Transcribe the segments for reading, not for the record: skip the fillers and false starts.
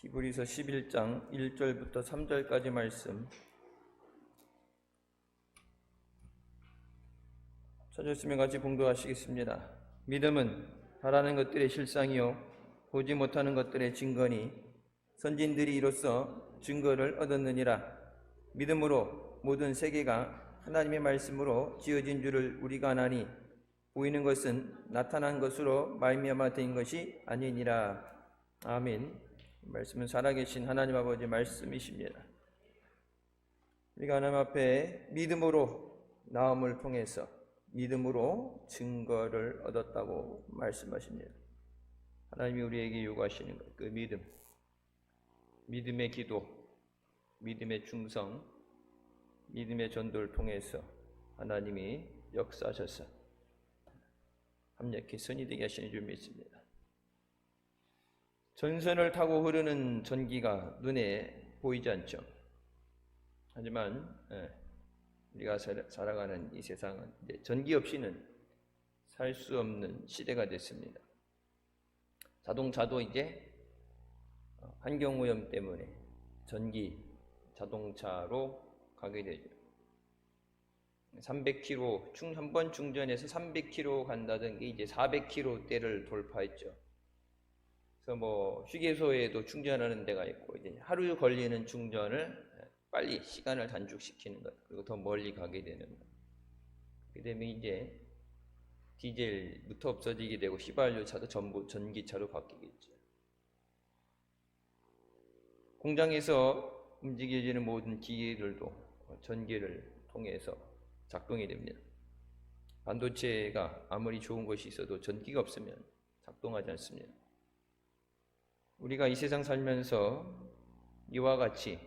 히브리서 11장 1절부터 3절까지 말씀 찾았으면 같이 봉독하시겠습니다. 믿음은 바라는 것들의 실상이요 보지 못하는 것들의 증거니 선진들이 이로써 증거를 얻었느니라. 믿음으로 모든 세계가 하나님의 말씀으로 지어진 줄을 우리가 아나니 보이는 것은 나타난 것으로 말미암아 된 것이 아니니라. 아멘. 말씀은 살아계신 하나님 아버지 말씀이십니다. 우리가 하나님 앞에 믿음으로 나음을 통해서 믿음으로 증거를 얻었다고 말씀하십니다. 하나님이 우리에게 요구하시는 것, 그 믿음, 믿음의 기도, 믿음의 충성, 믿음의 전도를 통해서 하나님이 역사하셔서 합력히 선이 되게 하시는 줄 믿습니다. 전선을 타고 흐르는 전기가 눈에 보이지 않죠. 하지만 우리가 살아가는 이 세상은 이제 전기 없이는 살 수 없는 시대가 됐습니다. 자동차도 이제 환경오염 때문에 전기 자동차로 가게 되죠. 300km 한 번 충전해서 300km 간다던 게 이제 400km대를 돌파했죠. 그래서 뭐 휴게소에도 충전하는 데가 있고 이제 하루 걸리는 충전을 빨리 시간을 단축시키는 것, 그리고 더 멀리 가게 되는 것. 그다음에 이제 디젤부터 없어지게 되고 휘발유차도 전부 전기차로 바뀌겠죠. 공장에서 움직여지는 모든 기계들도 전기를 통해서 작동이 됩니다. 반도체가 아무리 좋은 것이 있어도 전기가 없으면 작동하지 않습니다. 우리가 이 세상 살면서 이와 같이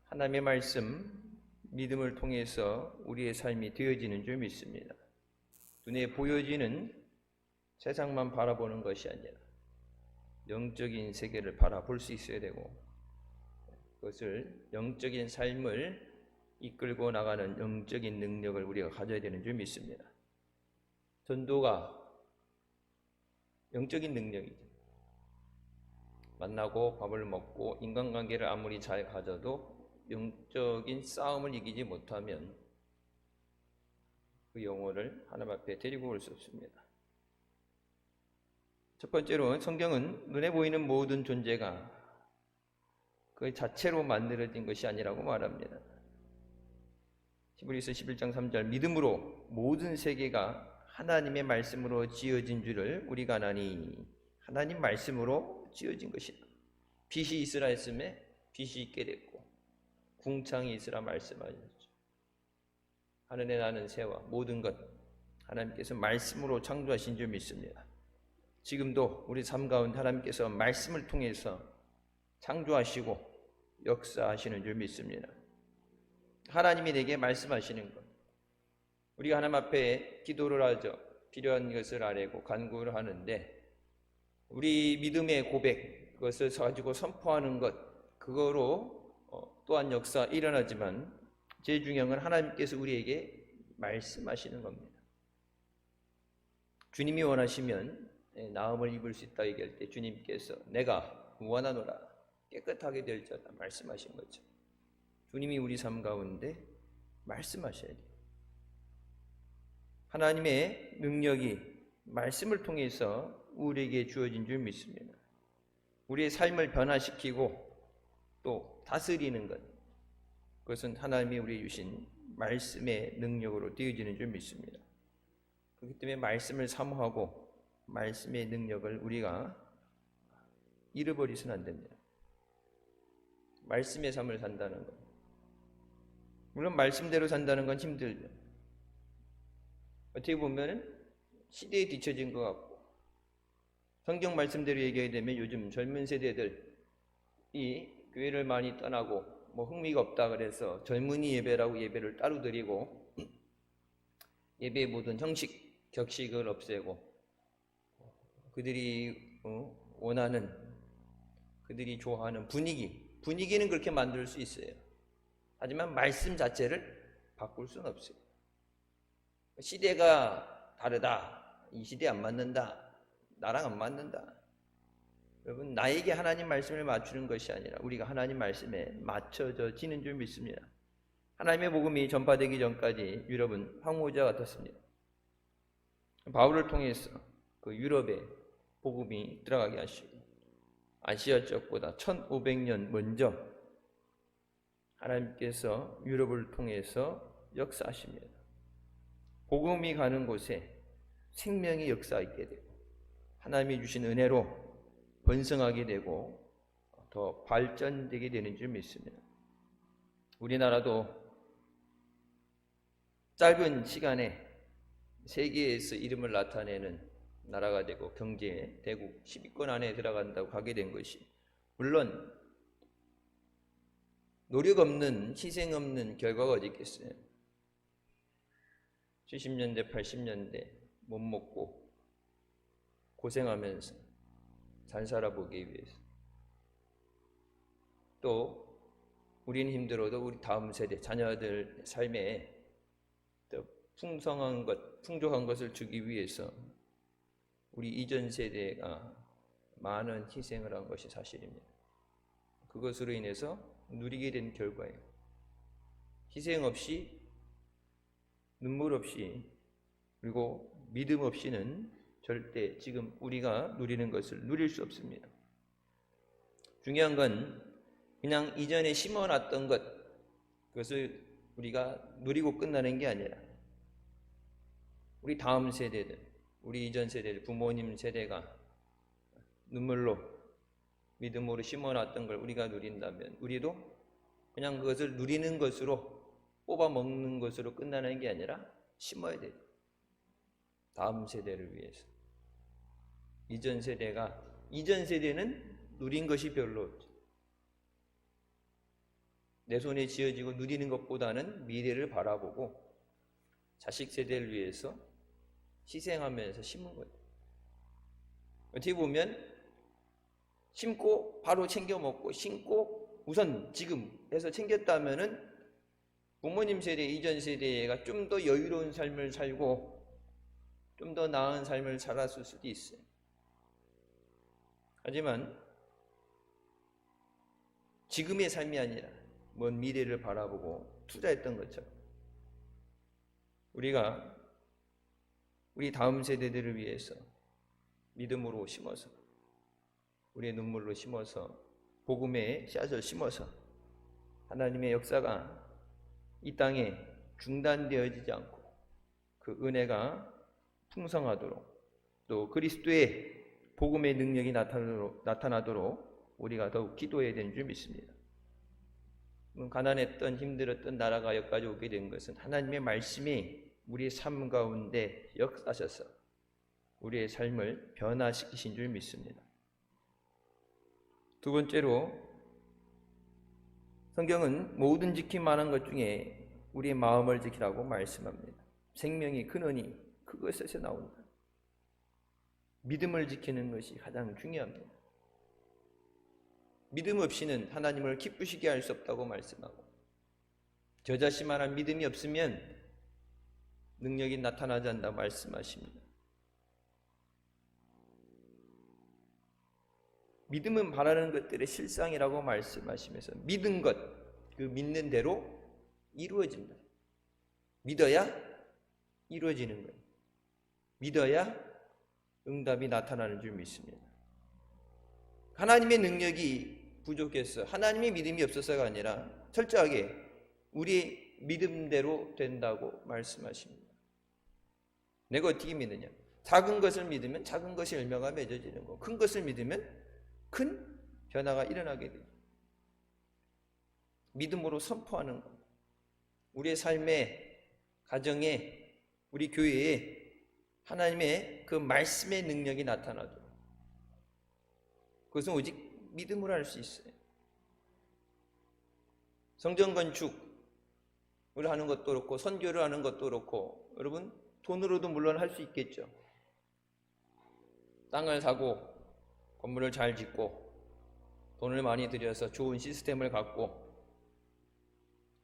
하나님의 말씀, 믿음을 통해서 우리의 삶이 되어지는 줄 믿습니다. 눈에 보여지는 세상만 바라보는 것이 아니라 영적인 세계를 바라볼 수 있어야 되고 그것을 영적인 삶을 이끌고 나가는 영적인 능력을 우리가 가져야 되는 줄 믿습니다. 전도가 영적인 능력이죠. 만나고 밥을 먹고 인간관계를 아무리 잘 가져도 영적인 싸움을 이기지 못하면 그 영혼을 하나님 앞에 데리고 올 수 없습니다. 첫 번째로 성경은 눈에 보이는 모든 존재가 그 자체로 만들어진 것이 아니라고 말합니다. 히브리서 11장 3절 믿음으로 모든 세계가 하나님의 말씀으로 지어진 줄을 우리가 아나니 하나님 말씀으로 지어진 것이다. 빛이 있으라 했음에 빛이 있게 됐고 궁창이 있으라 말씀하셨죠. 하늘에 나는 새와 모든 것 하나님께서 말씀으로 창조하신 줄 믿습니다. 지금도 우리 삶 가운데 하나님께서 말씀을 통해서 창조하시고 역사하시는 줄 믿습니다. 하나님이 내게 말씀하시는 것, 우리가 하나님 앞에 기도를 하죠. 필요한 것을 아뢰고 간구를 하는데 우리 믿음의 고백, 그것을 가지고 선포하는 것, 그거로 또한 역사 일어나지만 제일 중요한 건 하나님께서 우리에게 말씀하시는 겁니다. 주님이 원하시면 나음을 입을 수 있다 얘기할 때 주님께서 내가 원하노라 깨끗하게 될 자다 말씀하신 거죠. 주님이 우리 삶 가운데 말씀하셔야 돼요. 하나님의 능력이 말씀을 통해서 우리에게 주어진 줄 믿습니다. 우리의 삶을 변화시키고 또 다스리는 것, 그것은 하나님이 우리에게 주신 말씀의 능력으로 되어지는 줄 믿습니다. 그렇기 때문에 말씀을 사모하고 말씀의 능력을 우리가 잃어버리서는 안 됩니다. 말씀의 삶을 산다는 것, 물론 말씀대로 산다는 건 힘들죠. 어떻게 보면 시대에 뒤처진 것 같고 성경 말씀대로 얘기하게 되면 요즘 젊은 세대들이 교회를 많이 떠나고 뭐 흥미가 없다 그래서 젊은이 예배라고 예배를 따로 드리고 예배의 모든 형식, 격식을 없애고 그들이 원하는, 그들이 좋아하는 분위기는 그렇게 만들 수 있어요. 하지만 말씀 자체를 바꿀 수는 없어요. 시대가 다르다, 이 시대에 안 맞는다, 나랑 안 맞는다. 여러분, 나에게 하나님 말씀을 맞추는 것이 아니라 우리가 하나님 말씀에 맞춰지는 줄 믿습니다. 하나님의 복음이 전파되기 전까지 유럽은 황무지와 같았습니다. 바울을 통해서 그 유럽에 복음이 들어가게 하시고 아시아 쪽보다 1500년 먼저 하나님께서 유럽을 통해서 역사하십니다. 복음이 가는 곳에 생명의 역사하게 되고 하나님이 주신 은혜로 번성하게 되고 더 발전되게 되는 줄 믿습니다. 우리나라도 짧은 시간에 세계에서 이름을 나타내는 나라가 되고 경제 대국 10위권 안에 들어간다고 가게 된 것이, 물론 노력 없는, 희생 없는 결과가 어디 있겠어요? 70년대 80년대 못 먹고 고생하면서 잘 살아보기 위해서, 또 우리는 힘들어도 우리 다음 세대 자녀들 삶에 더 풍성한 것, 풍족한 것을 주기 위해서 우리 이전 세대가 많은 희생을 한 것이 사실입니다. 그것으로 인해서 누리게 된 결과예요. 희생 없이, 눈물 없이, 그리고 믿음 없이는 절대 지금 우리가 누리는 것을 누릴 수 없습니다. 중요한 건 그냥 이전에 심어놨던 것, 그것을 우리가 누리고 끝나는 게 아니라 우리 다음 세대들, 우리 이전 세대들, 부모님 세대가 눈물로, 믿음으로 심어놨던 걸 우리가 누린다면 우리도 그냥 그것을 누리는 것으로, 뽑아먹는 것으로 끝나는 게 아니라 심어야 돼요. 다음 세대를 위해서. 이전 세대는 누린 것이 별로 없죠. 내 손에 쥐어지고 누리는 것보다는 미래를 바라보고 자식 세대를 위해서 희생하면서 심은 거예요. 어떻게 보면 심고 바로 챙겨 먹고, 심고 우선 지금 해서 챙겼다면은 부모님 세대, 이전 세대가 좀 더 여유로운 삶을 살고 좀 더 나은 삶을 살았을 수도 있어요. 하지만 지금의 삶이 아니라 먼 미래를 바라보고 투자했던 것처럼 우리가 우리 다음 세대들을 위해서 믿음으로 심어서, 우리의 눈물로 심어서, 복음의 씨앗을 심어서 하나님의 역사가 이 땅에 중단되어지지 않고 그 은혜가 풍성하도록, 또 그리스도의 복음의 능력이 나타나도록 우리가 더욱 기도해야 되는 줄 믿습니다. 가난했던, 힘들었던 나라가 여기까지 오게 된 것은 하나님의 말씀이 우리의 삶 가운데 역사하셔서 우리의 삶을 변화시키신 줄 믿습니다. 두 번째로, 성경은 모든 지킬 만한 것 중에 우리의 마음을 지키라고 말씀합니다. 생명이 근원이 그것에서 나온다. 믿음을 지키는 것이 가장 중요합니다. 믿음 없이는 하나님을 기쁘시게 할 수 없다고 말씀하고, 저자신만한 믿음이 없으면 능력이 나타나지 않는다고 말씀하십니다. 믿음은 바라는 것들의 실상이라고 말씀하시면서 믿은 것, 그 믿는 대로 이루어진다. 믿어야 이루어지는 거예요. 믿어야 응답이 나타나는 줄 믿습니다. 하나님의 능력이 부족해서, 하나님의 믿음이 없어서가 아니라 철저하게 우리의 믿음대로 된다고 말씀하십니다. 내가 어떻게 믿느냐? 작은 것을 믿으면 작은 것이 열매가 맺어지는 거고, 큰 것을 믿으면 큰 변화가 일어나게 되죠. 믿음으로 선포하는 것. 우리의 삶에, 가정에, 우리 교회에 하나님의 그 말씀의 능력이 나타나도록, 그것은 오직 믿음으로 할 수 있어요. 성전 건축을 하는 것도 그렇고 선교를 하는 것도 그렇고, 여러분 돈으로도 물론 할 수 있겠죠. 땅을 사고 건물을 잘 짓고 돈을 많이 들여서 좋은 시스템을 갖고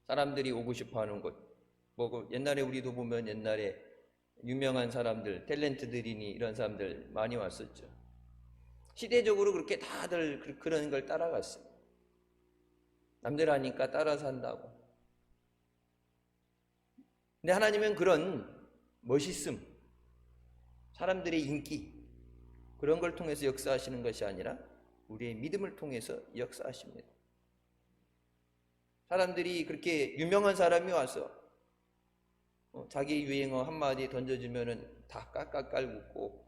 사람들이 오고 싶어하는 곳, 뭐 옛날에 우리도 보면 옛날에 유명한 사람들, 탤런트들이니 이런 사람들 많이 왔었죠. 시대적으로 그렇게 다들 그런 걸 따라갔어요. 남들 하니까 따라서 한다고. 근데 하나님은 그런 멋있음, 사람들의 인기, 그런 걸 통해서 역사하시는 것이 아니라 우리의 믿음을 통해서 역사하십니다. 사람들이 그렇게 유명한 사람이 와서 자기 유행어 한마디 던져주면은 다 깔깔깔 웃고,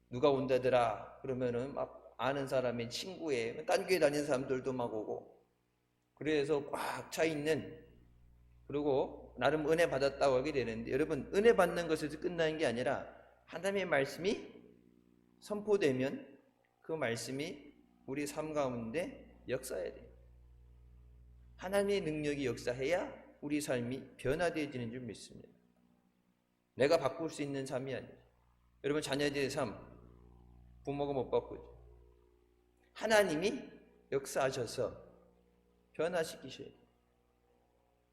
누가 온다더라 그러면은 막 아는 사람의 친구에 딴 교회 다니는 사람들도 막 오고, 그래서 꽉 차 있는, 그리고 나름 은혜 받았다고 하게 되는데, 여러분 은혜 받는 것에서 끝나는 게 아니라 하나님의 말씀이 선포되면 그 말씀이 우리 삶 가운데 역사해야 돼요. 하나님의 능력이 역사해야 우리 삶이 변화되어지는 줄 믿습니다. 내가 바꿀 수 있는 삶이 아니에요. 여러분 자녀들의 삶 부모가 못 바꾸죠. 하나님이 역사하셔서 변화시키셔야 돼요.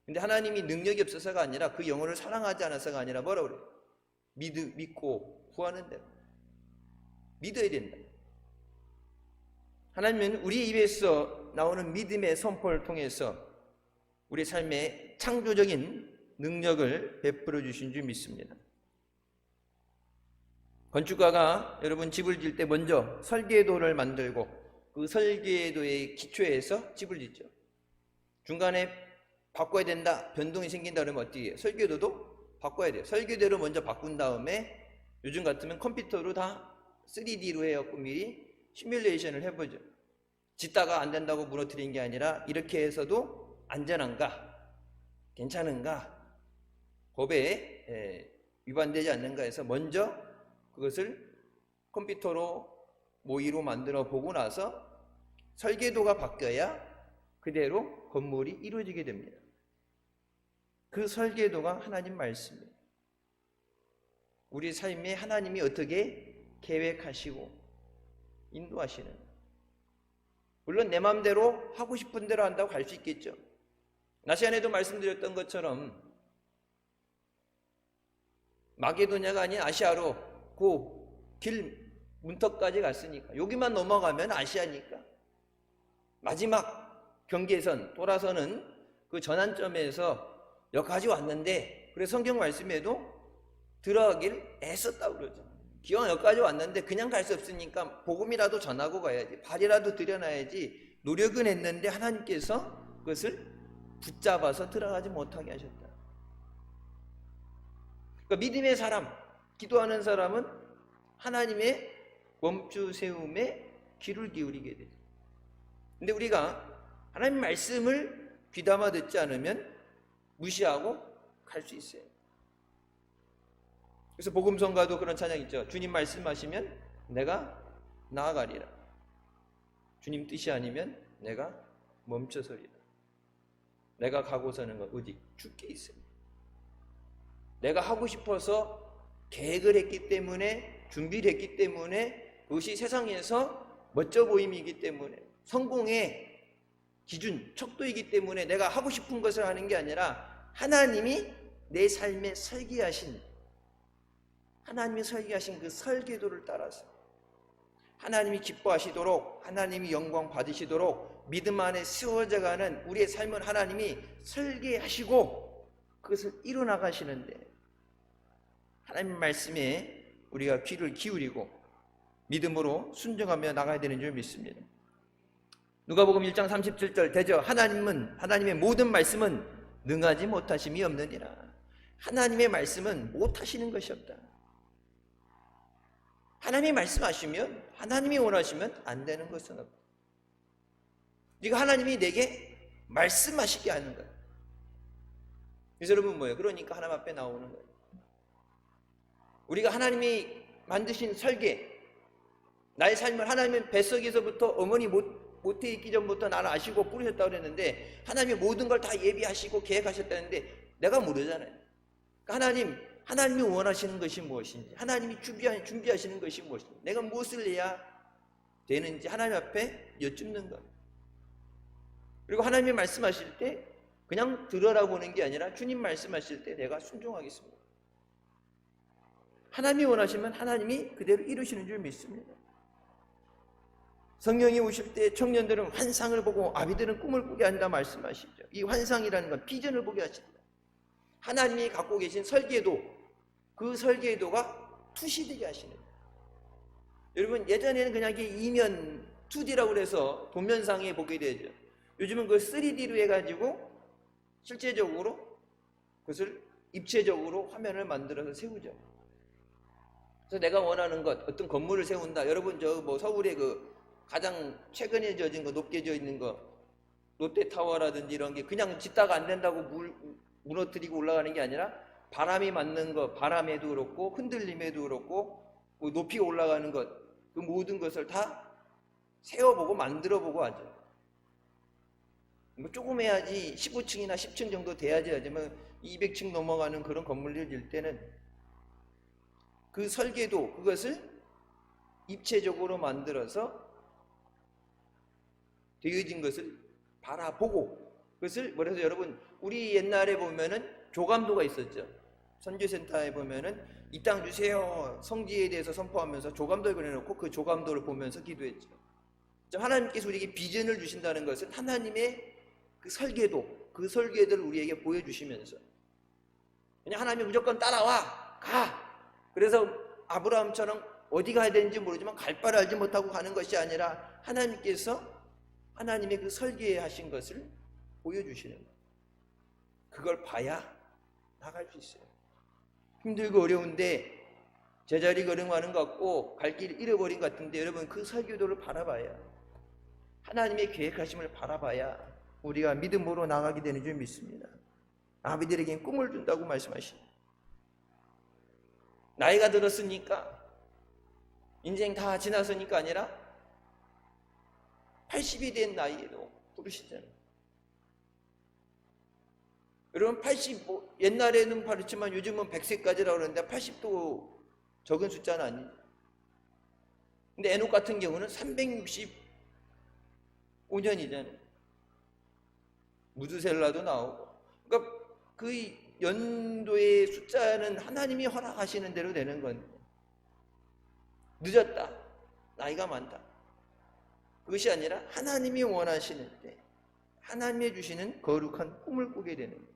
근데 하나님이 능력이 없어서가 아니라 그 영혼을 사랑하지 않아서가 아니라 뭐라 그래요? 믿고 구하는 대로 믿어야 된다. 하나님은 우리 입에서 나오는 믿음의 선포를 통해서 우리 삶에 창조적인 능력을 베풀어 주신 줄 믿습니다. 건축가가 여러분 집을 지을 때 먼저 설계도를 만들고 그 설계도의 기초에서 집을 짓죠. 중간에 바꿔야 된다, 변동이 생긴다 그러면 어떻게 해요? 설계도도 바꿔야 돼요. 설계도를 먼저 바꾼 다음에 요즘 같으면 컴퓨터로 다 3D로 해갖고 미리 시뮬레이션을 해보죠. 짓다가 안 된다고 무너뜨린 게 아니라 이렇게 해서도 안전한가? 괜찮은가? 법에 위반되지 않는가 해서 먼저 그것을 컴퓨터로 모의로 만들어 보고 나서 설계도가 바뀌어야 그대로 건물이 이루어지게 됩니다. 그 설계도가 하나님 말씀이에요. 우리 삶에 하나님이 어떻게 계획하시고 인도하시는, 물론 내 마음대로 하고 싶은 대로 한다고 할 수 있겠죠. 낮 시간에도 말씀드렸던 것처럼 마게도냐가 아닌 아시아로 그 길 문턱까지 갔으니까, 여기만 넘어가면 아시아니까 마지막 경계선 돌아서는 그 전환점에서 여기까지 왔는데, 그래서 성경 말씀에도 들어가길 애썼다고 그러죠. 기왕 여기까지 왔는데 그냥 갈 수 없으니까 복음이라도 전하고 가야지, 발이라도 들여놔야지 노력은 했는데 하나님께서 그것을 붙잡아서 들어가지 못하게 하셨다. 그러니까 믿음의 사람, 기도하는 사람은 하나님의 멈추 세움에 귀를 기울이게 되죠. 근데 우리가 하나님 말씀을 귀담아 듣지 않으면 무시하고 갈 수 있어요. 그래서 복음성가도 그런 찬양 있죠. 주님 말씀하시면 내가 나아가리라. 주님 뜻이 아니면 내가 멈춰서리라. 내가 가고서는 건 오직 주께 있습니다. 내가 하고 싶어서 계획을 했기 때문에, 준비를 했기 때문에, 그것이 세상에서 멋져 보임이기 때문에, 성공의 기준, 척도이기 때문에 내가 하고 싶은 것을 하는 게 아니라 하나님이 내 삶에 설계하신 그 설계도를 따라서 하나님이 기뻐하시도록, 하나님이 영광 받으시도록 믿음 안에 세워져가는 우리의 삶은 하나님이 설계하시고 그것을 이뤄나가시는데, 하나님 말씀에 우리가 귀를 기울이고 믿음으로 순종하며 나가야 되는 줄 믿습니다. 누가복음 1장 37절 되죠. 하나님의 모든 말씀은 능하지 못하심이 없느니라. 하나님의 말씀은 못하시는 것이 없다. 하나님이 말씀하시면, 하나님이 원하시면 안 되는 것은 없다. 네가 하나님이 내게 말씀하시게 하는 거예요. 그래서 여러분 뭐예요? 그러니까 하나님 앞에 나오는 거예요. 우리가 하나님이 만드신 설계, 나의 삶을 하나님은 뱃속에서부터 어머니 모태에 있기 전부터 나를 아시고 부르셨다고 그랬는데, 하나님이 모든 걸 다 예비하시고 계획하셨다는데 내가 모르잖아요. 그러니까 하나님이 원하시는 것이 무엇인지, 하나님이 준비하시는 것이 무엇인지, 내가 무엇을 해야 되는지 하나님 앞에 여쭙는 것. 그리고 하나님이 말씀하실 때 그냥 들으라고 하는 게 아니라 주님 말씀하실 때 내가 순종하겠습니다. 하나님이 원하시면 하나님이 그대로 이루시는 줄 믿습니다. 성령이 오실 때 청년들은 환상을 보고 아비들은 꿈을 꾸게 한다 말씀하시죠. 이 환상이라는 건 비전을 보게 하십니다. 하나님이 갖고 계신 설계도, 그 설계도가 투시되게 하시는 거예요. 여러분, 예전에는 그냥 이게 이면 2D라고 해서 도면상에 보게 되죠. 요즘은 그걸 3D로 해가지고 실제적으로 그것을 입체적으로 화면을 만들어서 세우죠. 그래서 내가 원하는 것, 어떤 건물을 세운다. 여러분, 저 뭐 서울에 그 가장 최근에 지어진 거, 높게 지어 있는 거, 롯데타워라든지 이런 게 그냥 짓다가 안 된다고 무너뜨리고 올라가는 게 아니라 바람이 맞는 것, 바람에도 그렇고 흔들림에도 그렇고 뭐 높이 올라가는 것, 그 모든 것을 다 세워보고 만들어보고 하죠. 뭐 조금 해야지 15층이나 10층 정도 돼야지 하지만 200층 넘어가는 그런 건물을 지을 때는 그 설계도, 그것을 입체적으로 만들어서 되어진 것을 바라보고, 그것을 뭐래서 여러분, 우리 옛날에 보면은 조감도가 있었죠. 선교센터에 보면은 이 땅 주세요, 성지에 대해서 선포하면서 조감도를 그려놓고 그 조감도를 보면서 기도했죠. 하나님께서 우리에게 비전을 주신다는 것은 하나님의 그 설계도, 그 설계도를 우리에게 보여주시면서, 그냥 하나님이 무조건 따라와, 가. 그래서 아브라함처럼 어디 가야 되는지 모르지만 갈 바를 알지 못하고 가는 것이 아니라 하나님께서 하나님의 그 설계하신 것을 보여주시는 거예요. 그걸 봐야 나갈 수 있어요. 힘들고 어려운데 제자리 걸음하는 것 같고 갈 길 잃어버린 것 같은데, 여러분, 그 설교도를 바라봐야, 하나님의 계획하심을 바라봐야 우리가 믿음으로 나가게 되는 줄 믿습니다. 아비들에게 꿈을 준다고 말씀하십니다. 나이가 들었으니까, 인생 다 지났으니까 아니라 80이 된 나이에도 부르시잖아요. 여러분, 80, 옛날에는 그렇지만 요즘은 100세까지라고 그러는데 80도 적은 숫자는 아니죠. 근데 에녹 같은 경우는 365년이잖아요. 무드셀라도 나오고. 그러니까 그 연도의 숫자는 하나님이 허락하시는 대로 되는 건데, 늦었다, 나이가 많다, 그것이 아니라 하나님이 원하시는데 하나님이 주시는 거룩한 꿈을 꾸게 되는 거예요.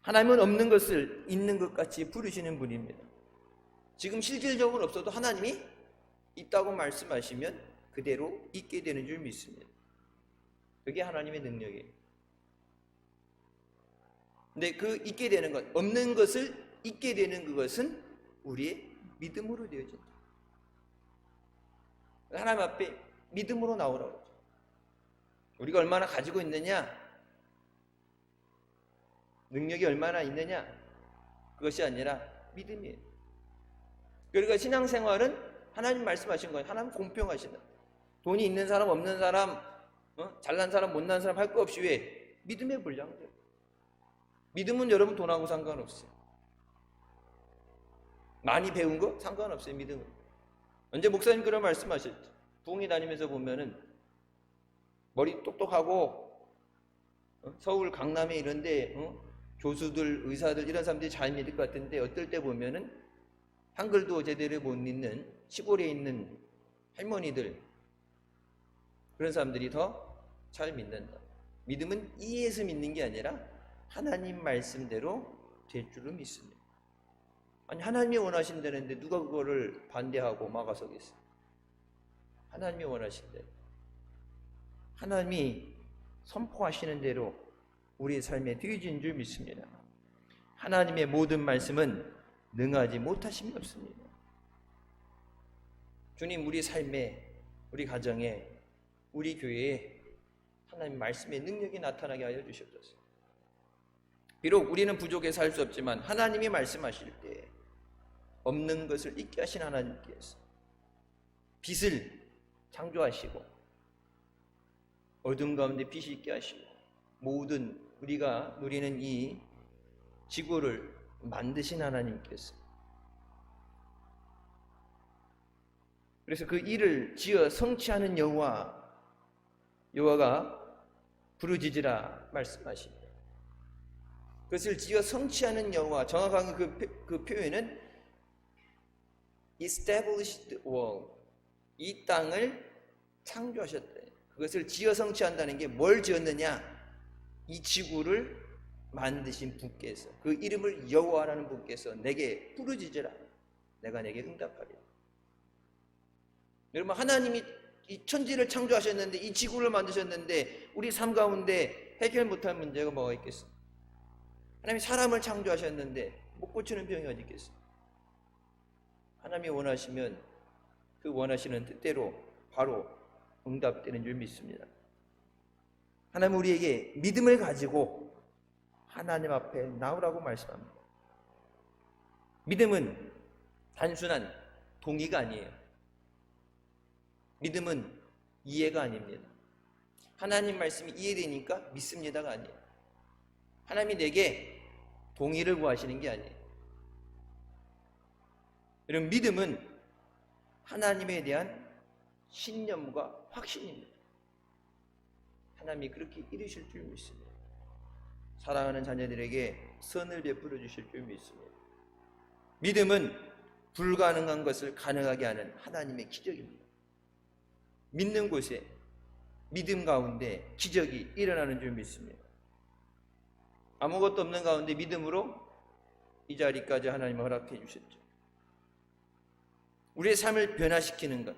하나님은 없는 것을 있는 것 같이 부르시는 분입니다. 지금 실질적으로 없어도 하나님이 있다고 말씀하시면 그대로 있게 되는 줄 믿습니다. 그게 하나님의 능력이에요. 근데 그 있게 되는 것, 없는 것을 있게 되는 그것은 우리의 믿음으로 되어진다. 하나님 앞에 믿음으로 나오라고 그러죠. 우리가 얼마나 가지고 있느냐, 능력이 얼마나 있느냐, 그것이 아니라 믿음이에요. 그러니까 신앙생활은 하나님 말씀하신 거예요. 하나님 공평하신다. 돈이 있는 사람 없는 사람, 잘난 사람 못난 사람 할 거 없이 왜? 믿음의 분량대로. 믿음은 여러분 돈하고 상관없어요. 많이 배운 거 상관없어요. 믿음은. 언제 목사님 그런 말씀하셨죠. 부흥회 다니면서 보면은 머리 똑똑하고 서울 강남에 이런데 교수들, 의사들 이런 사람들이 잘 믿을 것 같은데, 어떨 때 보면은 한글도 제대로 못 읽는 시골에 있는 할머니들, 그런 사람들이 더 잘 믿는다. 믿음은 이해해서 믿는 게 아니라 하나님 말씀대로 될 줄로 믿습니다. 아니, 하나님이 원하신다는데 누가 그거를 반대하고 막아서겠어요? 하나님이 원하신대로, 하나님이 선포하시는 대로 우리의 삶에 되어진 줄 믿습니다. 하나님의 모든 말씀은 능하지 못하심이 없습니다. 주님, 우리 삶에, 우리 가정에, 우리 교회에 하나님 말씀의 능력이 나타나게 하여 주시옵소서. 비록 우리는 부족해 살 수 없지만 하나님이 말씀하실 때 없는 것을 있게 하신 하나님께서 빛을 창조하시고 어둠 가운데 빛이 있게 하시고 모든 우리가 누리는 이 지구를 만드신 하나님께서, 그래서 그 일을 지어 성취하는 여호와가 부르짖으라 말씀하십니다. 그것을 지어 성취하는 여호와, 정확한 그 표현은 established world, 이 땅을 창조하셨다. 그것을 지어 성취한다는 게 뭘 지었느냐? 이 지구를 만드신 분께서, 그 이름을 여호와라는 분께서 내게 부르짖으라. 내가 내게 응답하리라. 여러분, 하나님이 이 천지를 창조하셨는데, 이 지구를 만드셨는데 우리 삶 가운데 해결 못할 문제가 뭐가 있겠어? 하나님이 사람을 창조하셨는데 못 고치는 병이 어디 있겠어? 하나님이 원하시면 그 원하시는 뜻대로 바로 응답되는 줄 믿습니다. 하나님 우리에게 믿음을 가지고 하나님 앞에 나오라고 말씀합니다. 믿음은 단순한 동의가 아니에요. 믿음은 이해가 아닙니다. 하나님 말씀이 이해되니까 믿습니다가 아니에요. 하나님이 내게 동의를 구하시는 게 아니에요. 여러분, 믿음은 하나님에 대한 신념과 확신입니다. 하나님이 그렇게 이루실 줄 믿습니다. 사랑하는 자녀들에게 선을 베풀어 주실 줄 믿습니다. 믿음은 불가능한 것을 가능하게 하는 하나님의 기적입니다. 믿는 곳에, 믿음 가운데 기적이 일어나는 줄 믿습니다. 아무것도 없는 가운데 믿음으로 이 자리까지 하나님이 허락해 주셨죠. 우리의 삶을 변화시키는 것,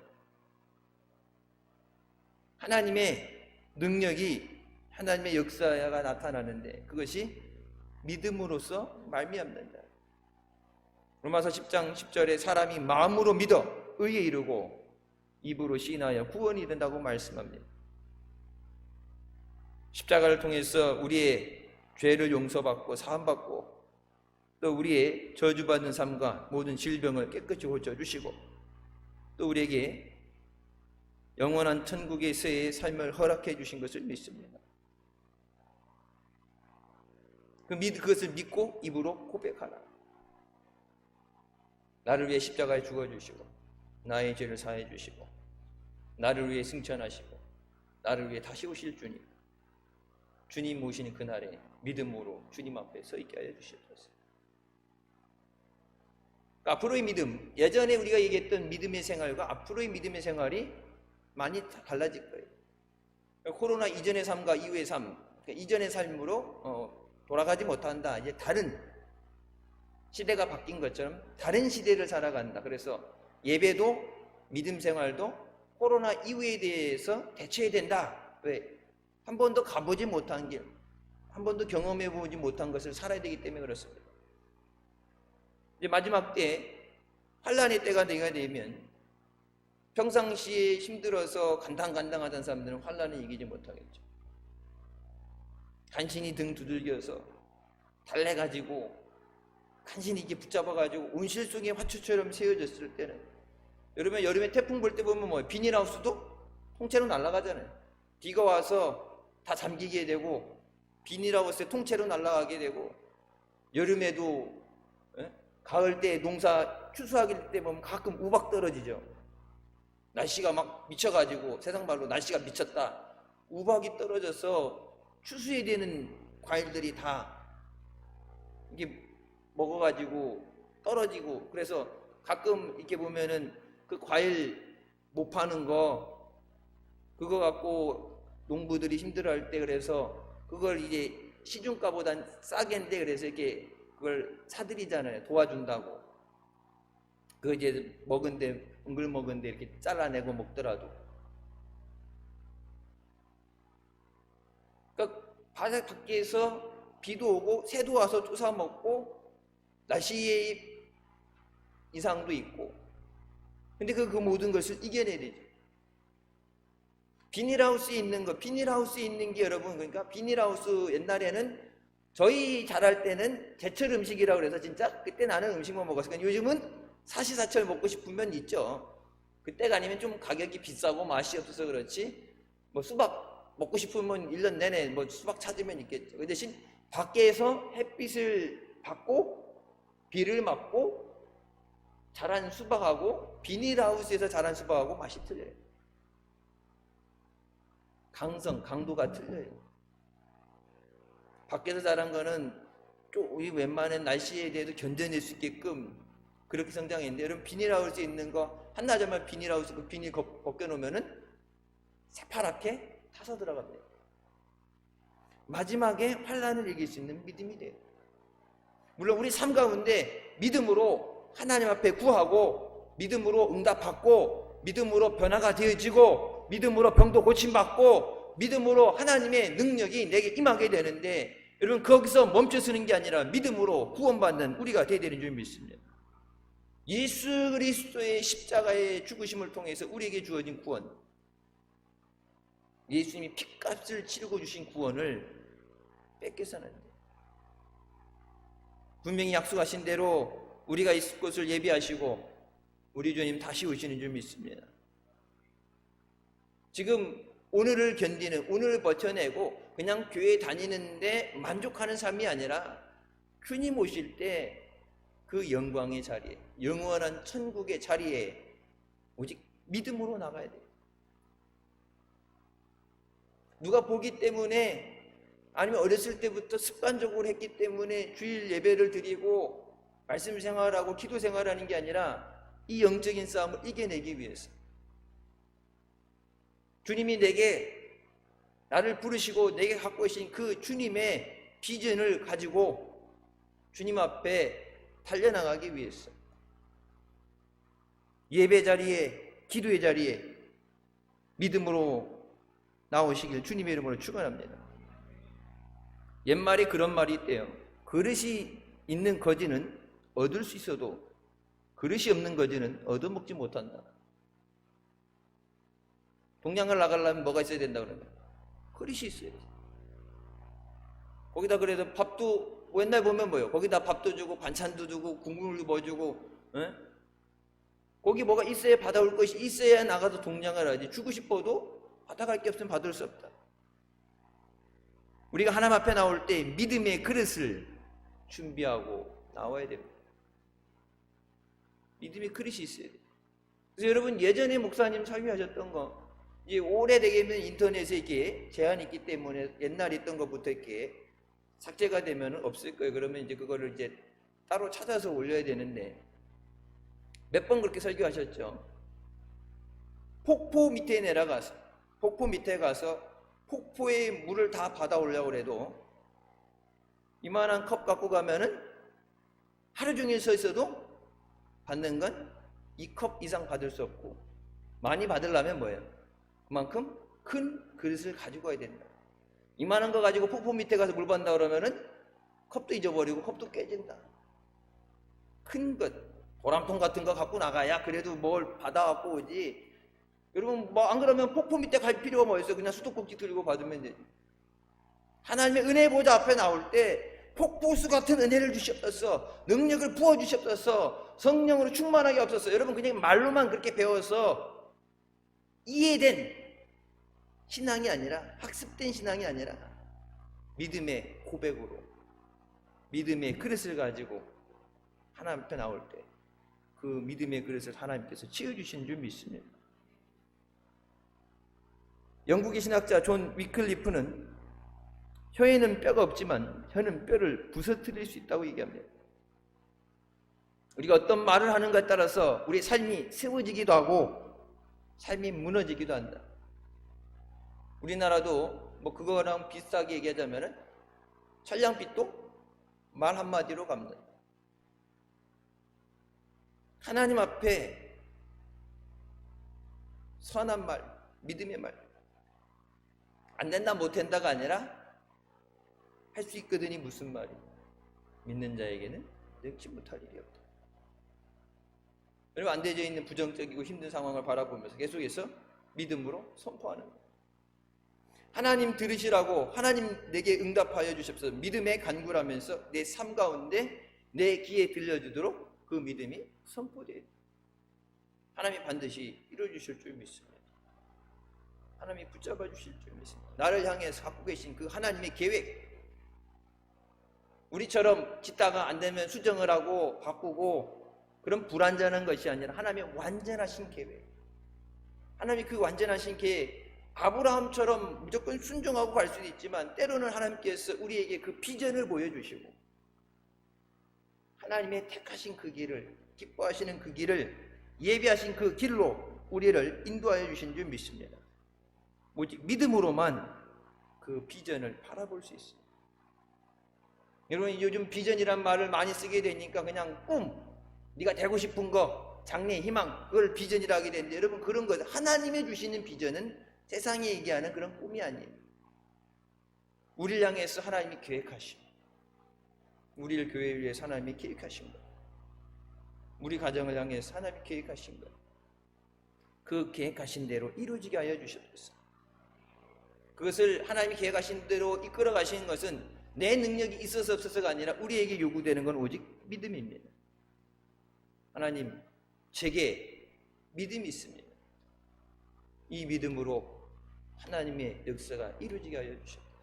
하나님의 능력이, 하나님의 역사가 나타나는데 그것이 믿음으로써 말미암는다. 로마서 10장 10절에 사람이 마음으로 믿어 의에 이르고 입으로 시인하여 구원이 이른다고 말씀합니다. 십자가를 통해서 우리의 죄를 용서받고 사함받고 또 우리의 저주받는 삶과 모든 질병을 깨끗이 고쳐주시고 또 우리에게 영원한 천국에서의 삶을 허락해 주신 것을 믿습니다. 그것을 믿고 입으로 고백하라. 나를 위해 십자가에 죽어주시고 나의 죄를 사해 주시고 나를 위해 승천하시고 나를 위해 다시 오실 주님, 주님 모시는 그날에 믿음으로 주님 앞에 서 있게 하여 주시옵소서. 앞으로의 믿음, 예전에 우리가 얘기했던 믿음의 생활과 앞으로의 믿음의 생활이 많이 달라질 거예요. 코로나 이전의 삶과 이후의 삶, 이전의 삶으로 돌아가지 못한다. 이제 다른 시대가 바뀐 것처럼 다른 시대를 살아간다. 그래서 예배도 믿음 생활도 코로나 이후에 대해서 대처해야 된다. 왜? 한 번도 가보지 못한 길, 한 번도 경험해보지 못한 것을 살아야 되기 때문에 그렇습니다. 이제 마지막 때 환란의 때가 되면 평상시에 힘들어서 간당간당하던 사람들은 환란을 이기지 못하겠죠. 간신히 등 두들겨서 달래가지고 간신히 이렇게 붙잡아가지고 온실 속의 화초처럼 세워졌을 때는, 여러분 여름에 태풍 불 때 보면 뭐 비닐하우스도 통째로 날아가잖아요. 비가 와서 다 잠기게 되고 비닐하우스에 통째로 날아가게 되고, 여름에도 가을 때 농사 추수하길 때 보면 가끔 우박 떨어지죠. 날씨가 막 미쳐가지고 세상 말로 날씨가 미쳤다. 우박이 떨어져서 추수해야 되는 과일들이 다 이게 먹어가지고 떨어지고, 그래서 가끔 이렇게 보면은 그 과일 못 파는 거 그거 갖고 농부들이 힘들어할 때, 그래서 그걸 이제 시중가보단 싸게인데 그래서 이렇게 그걸 사들이잖아요. 도와준다고. 그거 이제 먹은데 웅글 먹은데 이렇게 잘라내고 먹더라도. 그러니까 밖에서 비도 오고 새도 와서 쫓아 먹고 날씨의 이상도 있고, 근데 그 모든 것을 이겨내야 되죠. 비닐하우스에 있는 게 여러분, 그러니까 비닐하우스 옛날에는 저희 자랄 때는 제철 음식이라고 그래서 진짜 그때 나는 음식만 먹었어요. 그러니까 요즘은 사시사철 먹고 싶으면 있죠. 그때가 아니면 좀 가격이 비싸고 맛이 없어서 그렇지, 뭐 수박 먹고 싶으면 1년 내내 뭐 수박 찾으면 있겠죠. 그 대신 밖에서 햇빛을 받고 비를 맞고 자란 수박하고 비닐하우스에서 자란 수박하고 맛이 틀려요. 강도가 틀려요. 밖에서 자란 거는 좀 웬만한 날씨에 대해서 견뎌낼 수 있게끔 그렇게 성장했는데, 여러분 비닐하우스에 있는 거 한나절만 비닐하우스 그 비닐 벗겨놓으면은 새파랗게 타서 들어갑니다. 마지막에 환난을 이길 수 있는 믿음이 돼요. 물론 우리 삶 가운데 믿음으로 하나님 앞에 구하고, 믿음으로 응답받고, 믿음으로 변화가 되어지고, 믿음으로 병도 고침받고, 믿음으로 하나님의 능력이 내게 임하게 되는데, 여러분 거기서 멈춰서는 게 아니라 믿음으로 구원받는 우리가 되어야 되는 줄 믿습니다. 예수 그리스도의 십자가의 죽으심을 통해서 우리에게 주어진 구원, 예수님이 핏값을 치르고 주신 구원을 뺏겨서는 안 돼요. 분명히 약속하신 대로 우리가 있을 곳을 예비하시고 우리 주님 다시 오시는 줄 믿습니다. 지금 오늘을 견디는, 오늘을 버텨내고 그냥 교회 다니는데 만족하는 삶이 아니라 주님 오실 때 그 영광의 자리에, 영원한 천국의 자리에 오직 믿음으로 나가야 돼요. 누가 보기 때문에, 아니면 어렸을 때부터 습관적으로 했기 때문에 주일 예배를 드리고 말씀 생활하고 기도 생활하는 게 아니라 이 영적인 싸움을 이겨내기 위해서 주님이 나를 부르시고 내게 갖고 계신 그 주님의 비전을 가지고 주님 앞에 달려나가기 위해서 예배 자리에, 기도의 자리에 믿음으로 나오시길 주님의 이름으로 축원합니다. 옛말에 그런 말이 있대요. 그릇이 있는 거지는 얻을 수 있어도 그릇이 없는 거지는 얻어먹지 못한다. 동양을 나가려면 뭐가 있어야 된다 그러면 그릇이 있어야 돼. 거기다 그래도 밥도 옛날 보면 뭐예요? 거기다 밥도 주고 반찬도 주고 국물도 뭐 주고, 거기 뭐가 있어야 받아올 것이 있어야 나가서 동양을 하지. 주고 싶어도 받아갈 게 없으면 받을 수 없다. 우리가 하나님 앞에 나올 때 믿음의 그릇을 준비하고 나와야 됩니다. 믿음의 그릇이 있어야 돼요. 그래서 여러분 예전에 목사님 설교하셨던 거 이제 오래되면 인터넷에 이렇게 제한이 있기 때문에 옛날에 있던 것부터 이렇게 삭제가 되면 없을 거예요. 그러면 이제 그거를 이제 따로 찾아서 올려야 되는데 몇 번 그렇게 설교하셨죠. 폭포 밑에 내려가서 폭포의 물을 다 받아 오려고 해도 이만한 컵 갖고 가면은 하루 종일 서 있어도 받는 건 이 컵 이상 받을 수 없고, 많이 받으려면 뭐예요? 그만큼 큰 그릇을 가지고 와야 된다. 이만한 거 가지고 폭포 밑에 가서 물 받는다 그러면은 컵도 잊어버리고 컵도 깨진다. 큰 것, 보람통 같은 거 갖고 나가야 그래도 뭘 받아갖고 오지. 여러분 뭐 안 그러면 폭포 밑에 갈 필요가 뭐 있어요? 그냥 수도꼭지 들고 받으면 되지. 하나님의 은혜 보좌 앞에 나올 때 폭포수 같은 은혜를 주시옵소서, 능력을 부어주시옵소서, 성령으로 충만하게 없어서 여러분 그냥 말로만 그렇게 배워서 이해된 신앙이 아니라, 학습된 신앙이 아니라 믿음의 고백으로, 믿음의 그릇을 가지고 하나님 앞에 나올 때 그 믿음의 그릇을 하나님께서 치워주시는 줄 믿습니다. 영국의 신학자 존 위클리프는 혀에는 뼈가 없지만 혀는 뼈를 부서뜨릴 수 있다고 얘기합니다. 우리가 어떤 말을 하는가에 따라서 우리 삶이 세워지기도 하고 삶이 무너지기도 한다. 우리나라도 뭐 그거랑 비슷하게 얘기하자면은 천냥빚도 말 한마디로 갚는다. 하나님 앞에 선한 말, 믿음의 말, 안 된다 못 된다가 아니라 할 수 있거든이 무슨 말이? 믿는 자에게는 능치 못할 일이 없다. 여러분 안 되어져 있는 부정적이고 힘든 상황을 바라보면서 계속해서 믿음으로 선포하는 거예요. 하나님 들으시라고, 하나님 내게 응답하여 주십시오. 믿음에 간구하면서 내 삶 가운데 내 귀에 들려주도록 그 믿음이 선포돼요. 하나님이 반드시 이루어주실 줄 믿습니다. 하나님이 붙잡아 주실 줄 믿습니다. 나를 향해서 갖고 계신 그 하나님의 계획, 우리처럼 짓다가 안 되면 수정을 하고 바꾸고 그런 불완전한 것이 아니라 하나님의 완전하신 계획, 하나님의 그 완전하신 계획, 아브라함처럼 무조건 순종하고 갈 수도 있지만 때로는 하나님께서 우리에게 그 비전을 보여주시고 하나님의 택하신 그 길을, 기뻐하시는 그 길을 예비하신 그 길로 우리를 인도하여 주신 줄 믿습니다. 오직 믿음으로만 그 비전을 바라볼 수 있습니다. 여러분, 요즘 비전이란 말을 많이 쓰게 되니까 그냥 꿈, 네가 되고 싶은 거, 장래, 희망, 그걸 비전이라 하게 되는데, 여러분, 그런 것, 하나님이 주시는 비전은 세상이 얘기하는 그런 꿈이 아니에요. 우리를 향해서 하나님이 계획하신, 우리를 교회를 위해서 하나님이 계획하신 것, 우리 가정을 향해서 하나님이 계획하신 것, 그 계획하신 대로 이루어지게 하여 주셨어요. 그것을 하나님이 계획하신 대로 이끌어 가시는 것은 내 능력이 있어서 없어서가 아니라 우리에게 요구되는 건 오직 믿음입니다. 하나님, 제게 믿음이 있습니다. 이 믿음으로 하나님의 역사가 이루어지게 하여 주셨습니다.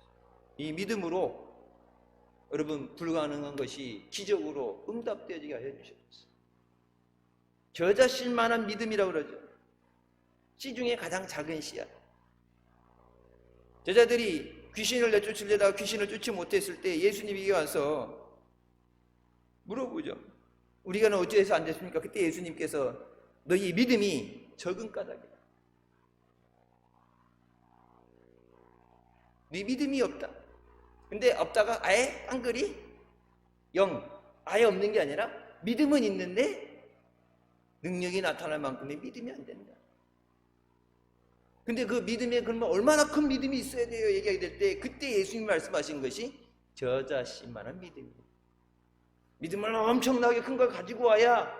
이 믿음으로 여러분, 불가능한 것이 기적으로 응답되어지게 하여 주셨습니다. 저자 실만한 믿음이라고 그러죠. 씨 중에 가장 작은 씨야. 제자들이 귀신을 내쫓으려다가 귀신을 쫓지 못했을 때 예수님에게 와서 물어보죠. 우리가 너 어찌해서 안 됐습니까? 그때 예수님께서 너희 믿음이 적은 까닭이다. 네 믿음이 없다. 근데 없다가 아예 깡그리 0, 아예 없는 게 아니라 믿음은 있는데 능력이 나타날 만큼의 믿음이 안 된다. 근데 그 믿음에 그러면 얼마나 큰 믿음이 있어야 돼요? 얘기하게 될 때 그때 예수님이 말씀하신 것이 저자신만한 믿음입니다. 믿음을 엄청나게 큰 걸 가지고 와야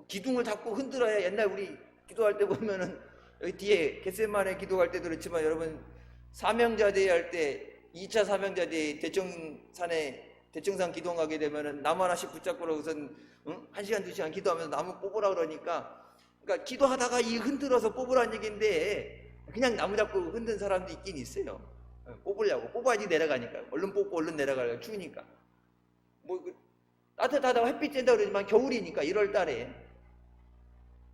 기둥을 잡고 흔들어야. 옛날 우리 기도할 때 보면은 여기 뒤에 겟세마네 기도할 때도 그렇지만 여러분 사명자대회 할 때 2차 사명자대회 대청산 기도 가게 되면은 나무 하나씩 붙잡고 우선 1시간 2시간 기도하면서 나무 뽑으라 그러니까 기도하다가 이 흔들어서 뽑으라는 얘기인데 그냥 나무 잡고 흔든 사람도 있긴 있어요. 뽑으려고. 뽑아야지 내려가니까. 얼른 뽑고 얼른 내려가려고. 추우니까. 따뜻하다고 햇빛 쬐다 그러지만 겨울이니까 1월 달에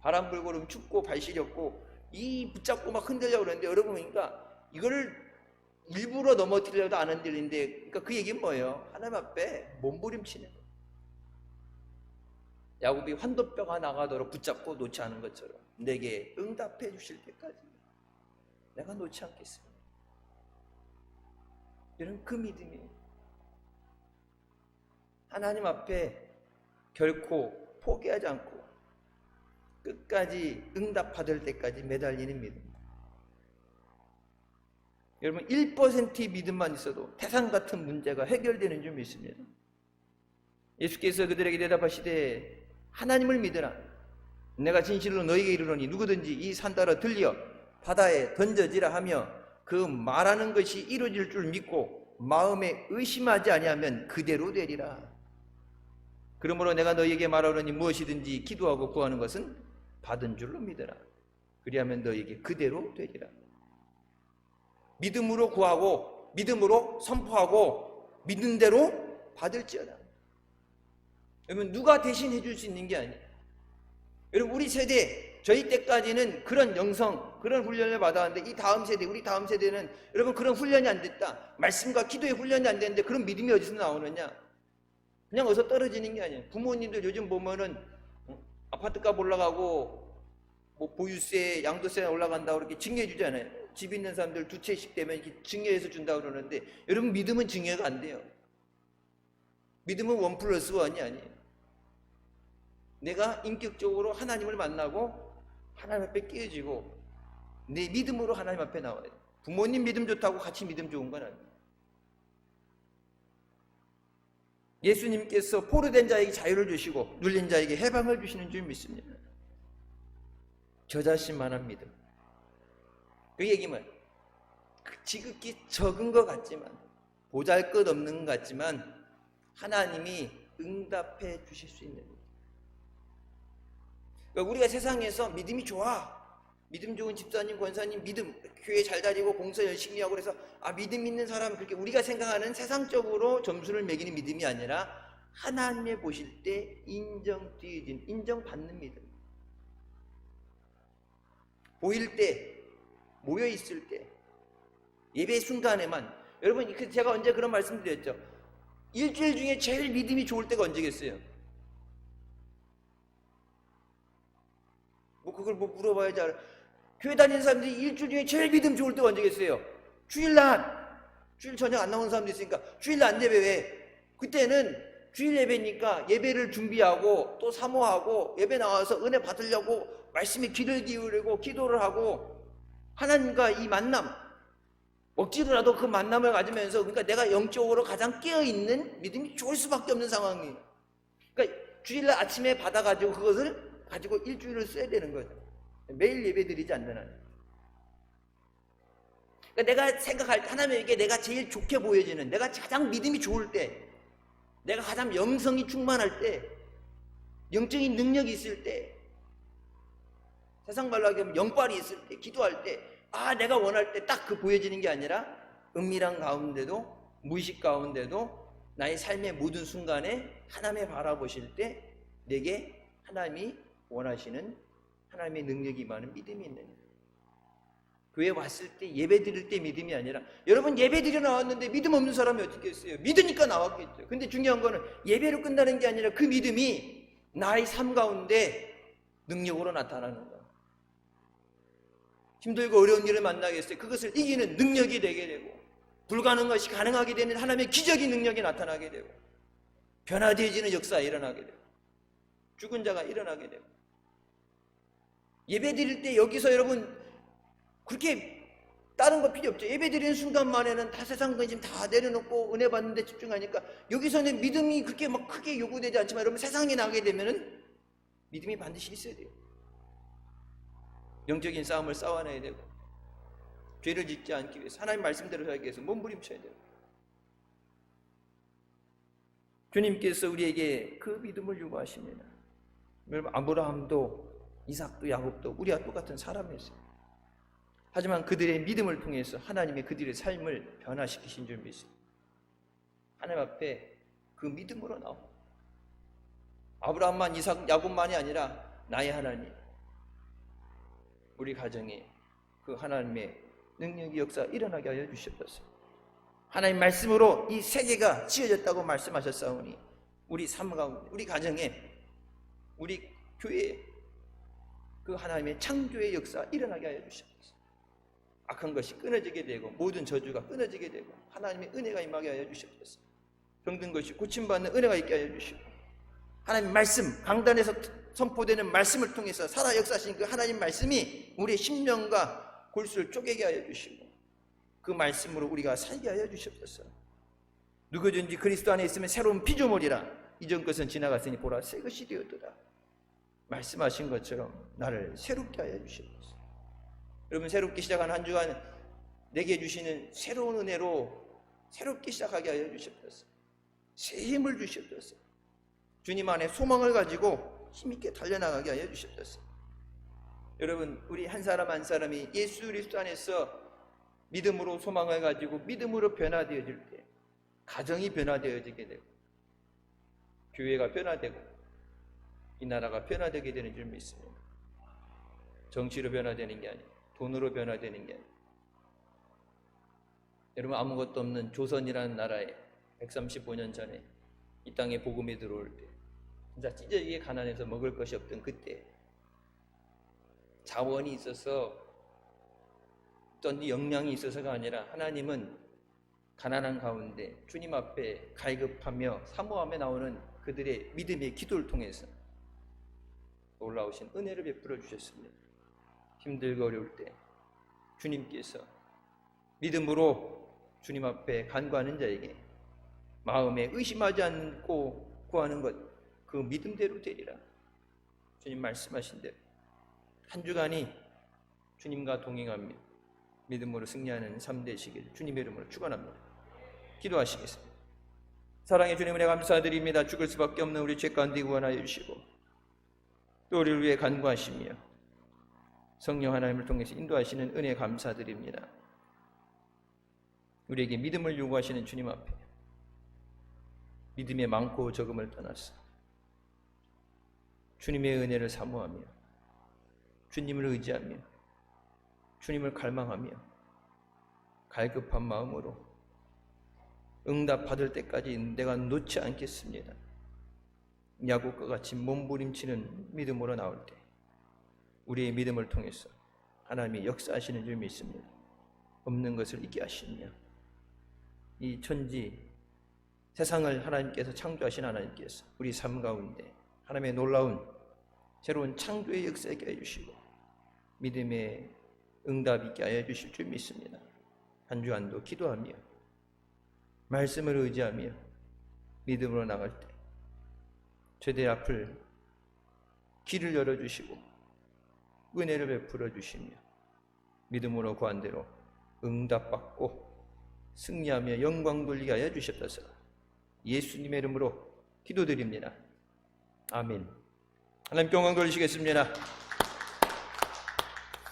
바람 불고 그러면 춥고 발 시렵고 이 붙잡고 막 흔들려고 그러는데 여러분 그러니까 이거를 일부러 넘어뜨리려도 안 흔들리는데 그러니까 그 얘기는 뭐예요? 하나님 앞에 몸부림치는 거예요. 야곱이 환도뼈가 나가도록 붙잡고 놓지 않은 것처럼 내게 응답해 주실 때까지 내가 놓지 않겠습니다. 여러분 그 믿음이 하나님 앞에 결코 포기하지 않고 끝까지 응답받을 때까지 매달리는 믿음. 여러분 1%의 믿음만 있어도 태산 같은 문제가 해결되는 줄 믿습니다. 예수께서 그들에게 대답하시되 하나님을 믿으라. 내가 진실로 너희에게 이르노니 누구든지 이 산 따라 들려 바다에 던져지라 하며 그 말하는 것이 이루어질 줄 믿고 마음에 의심하지 아니하면 그대로 되리라. 그러므로 내가 너희에게 말하노니 무엇이든지 기도하고 구하는 것은 받은 줄로 믿으라. 그리하면 너희에게 그대로 되리라. 믿음으로 구하고 믿음으로 선포하고 믿는 대로 받을지어다. 여러분 누가 대신 해줄 수 있는 게 아니에요. 여러분 우리 세대 저희 때까지는 그런 영성 그런 훈련을 받았는데 이 다음 세대 우리 다음 세대는 여러분 그런 훈련이 안 됐다. 말씀과 기도의 훈련이 안 됐는데 그런 믿음이 어디서 나오느냐. 그냥 어디서 떨어지는 게 아니에요. 부모님들 요즘 보면은 아파트값 올라가고 뭐 보유세 양도세 올라간다고 이렇게 증여해 주잖아요. 집 있는 사람들 2채씩 되면 이렇게 증여해서 준다고 그러는데 여러분 믿음은 증여가 안 돼요. 믿음은 1+1이 아니에요. 내가 인격적으로 하나님을 만나고 하나님 앞에 끼어지고 내 믿음으로 하나님 앞에 나와야 돼. 부모님 믿음 좋다고 같이 믿음 좋은 건 아니에요. 예수님께서 포로된 자에게 자유를 주시고 눌린 자에게 해방을 주시는 줄 믿습니다. 저 자신만한 믿음. 그 얘기는 지극히 적은 것 같지만 보잘것없는 것 같지만 하나님이 응답해 주실 수 있는 것. 그러니까 우리가 세상에서 믿음이 좋아, 믿음 좋은 집사님, 권사님, 믿음, 교회 잘 다니고 봉사 열심히 하고 그래서 믿음 있는 사람 그렇게 우리가 생각하는 세상적으로 점수를 매기는 믿음이 아니라 하나님의 보실 때 인정되어진, 인정받는 믿음. 보일 때, 모여 있을 때, 예배 순간에만. 여러분 제가 언제 그런 말씀 드렸죠? 일주일 중에 제일 믿음이 좋을 때가 언제겠어요? 그걸 뭐 물어봐야지 알아. 교회 다니는 사람들이 일주일 중에 제일 믿음 좋을 때가 언제겠어요? 주일날. 주일 저녁 안 나오는 사람도 있으니까 주일날 안 예배 왜? 그때는 주일 예배니까 예배를 준비하고 또 사모하고 예배 나와서 은혜 받으려고 말씀에 귀를 기울이고 기도를 하고 하나님과 이 만남, 억지로라도 그 만남을 가지면서, 그러니까 내가 영적으로 가장 깨어있는 믿음이 좋을 수밖에 없는 상황이에요. 그러니까 주일날 아침에 받아가지고 그것을 가지고 일주일을 써야 되는 거죠. 매일 예배 드리지 않는 한. 그러니까 내가 생각할 때 하나님에게 내가 제일 좋게 보여지는, 내가 가장 믿음이 좋을 때, 내가 가장 영성이 충만할 때, 영적인 능력이 있을 때, 세상 말로 하면 영빨이 있을 때, 기도할 때, 내가 원할 때 딱 그 보여지는 게 아니라 은밀한 가운데도, 무의식 가운데도 나의 삶의 모든 순간에 하나님을 바라보실 때 내게 하나님이 원하시는 하나님의 능력이 임하는 믿음이 있는 거예요. 교회 왔을 때, 예배 드릴 때 믿음이 아니라, 여러분 예배 드려 나왔는데 믿음 없는 사람이 어떻게 했어요? 믿으니까 나왔겠죠. 근데 중요한 거는 예배로 끝나는 게 아니라 그 믿음이 나의 삶 가운데 능력으로 나타나는 거예요. 힘들고 어려운 일을 만나겠어요. 그것을 이기는 능력이 되게 되고, 불가능한 것이 가능하게 되는 하나님의 기적의 능력이 나타나게 되고, 변화되어지는 역사가 일어나게 되고, 죽은 자가 일어나게 되고. 예배 드릴 때 여기서 여러분 그렇게 다른 거 필요 없죠. 예배 드리는 순간만에는 다 세상 관심 다 내려놓고 은혜 받는 데 집중하니까 여기서는 믿음이 그렇게 막 크게 요구되지 않지만, 여러분 세상에 나가게 되면은 믿음이 반드시 있어야 돼요. 영적인 싸움을 싸워내야 되고, 죄를 짓지 않기 위해서, 하나님 말씀대로 살기 위해서 몸부림쳐야 돼요. 주님께서 우리에게 그 믿음을 요구하십니다. 여러분 아브라함도 이삭도 야곱도 우리와 똑같은 사람이었어요. 하지만 그들의 믿음을 통해서 하나님의 그들의 삶을 변화시키신 줄 믿습니다. 하나님 앞에 그 믿음으로 나옵니다. 아브라함만 이삭 야곱만이 아니라 나의 하나님, 우리 가정에 그 하나님의 능력의 역사가 일어나게 하여 주셨습니다. 하나님 말씀으로 이 세계가 지어졌다고 말씀하셨사오니 우리 삶 가운데, 우리 가정에, 우리 교회에 그 하나님의 창조의 역사가 일어나게 하여 주셨습니다. 악한 것이 끊어지게 되고 모든 저주가 끊어지게 되고 하나님의 은혜가 임하게 하여 주셨습니다. 병든 것이 고침받는 은혜가 있게 하여 주시고, 하나님 말씀, 강단에서 선포되는 말씀을 통해서 살아 역사하신 그 하나님 말씀이 우리의 심령과 골수를 쪼개게 하여 주시고, 그 말씀으로 우리가 살게 하여 주셨소서. 누구든지 그리스도 안에 있으면 새로운 피조물이라, 이전 것은 지나갔으니 보라 새 것이 되었도다. 말씀하신 것처럼 나를 새롭게 하여 주시옵소서. 여러분 새롭게 시작한 한 주간 내게 주시는 새로운 은혜로 새롭게 시작하게 하여 주시옵소서. 새 힘을 주시옵소서. 주님 안에 소망을 가지고 힘있게 달려나가게 하여 주시옵소서. 여러분 우리 한 사람 한 사람이 예수 그리스도 안에서 믿음으로 소망을 가지고 믿음으로 변화되어질 때 가정이 변화되어지게 되고, 교회가 변화되고, 이 나라가 변화되게 되는 줄 믿습니다. 정치로 변화되는 게 아니고 돈으로 변화되는 게 아니고. 여러분 아무것도 없는 조선이라는 나라에 135년 전에 이 땅에 복음이 들어올 때 진짜 찢어지게 가난해서 먹을 것이 없던 그때 자원이 있어서 어떤 역량이 있어서가 아니라 하나님은 가난한 가운데 주님 앞에 갈급하며 사모하며 나오는 그들의 믿음의 기도를 통해서 놀라우신 은혜를 베풀어 주셨습니다. 힘들고 어려울 때 주님께서 믿음으로 주님 앞에 간구하는 자에게 마음에 의심하지 않고 구하는 것, 그 믿음대로 되리라. 주님 말씀하신 대로 한 주간이 주님과 동행하며 믿음으로 승리하는 삶 되시길 주님의 이름으로 축원합니다. 기도하시겠습니다. 사랑의 주님, 은혜 감사드립니다. 죽을 수밖에 없는 우리 죄 가운데 구원하여 주시고 또 우리를 위해 간구하시며 성령 하나님을 통해서 인도하시는 은혜 감사드립니다. 우리에게 믿음을 요구하시는 주님 앞에 믿음의 많고 적음을 떠나서 주님의 은혜를 사모하며 주님을 의지하며 주님을 갈망하며 갈급한 마음으로 응답 받을 때까지 내가 놓지 않겠습니다. 야곱과 같이 몸부림치는 믿음으로 나올 때 우리의 믿음을 통해서 하나님이 역사하시는 줄 믿습니다. 없는 것을 있게 하시며 이 천지 세상을 하나님께서 창조하신 하나님께서 우리 삶 가운데 하나님의 놀라운 새로운 창조의 역사에 있게 해주시고 믿음의 응답 있게 하여 주실 줄 믿습니다. 한 주간도 기도하며 말씀을 의지하며 믿음으로 나갈 때 죄대 앞을 길을 열어주시고 은혜를 베풀어 주시며 믿음으로 구한 대로 응답받고 승리하며 영광 돌리게 하여 주시옵소서. 예수님의 이름으로 기도드립니다. 아멘. 하나님께 영광 돌리시겠습니다.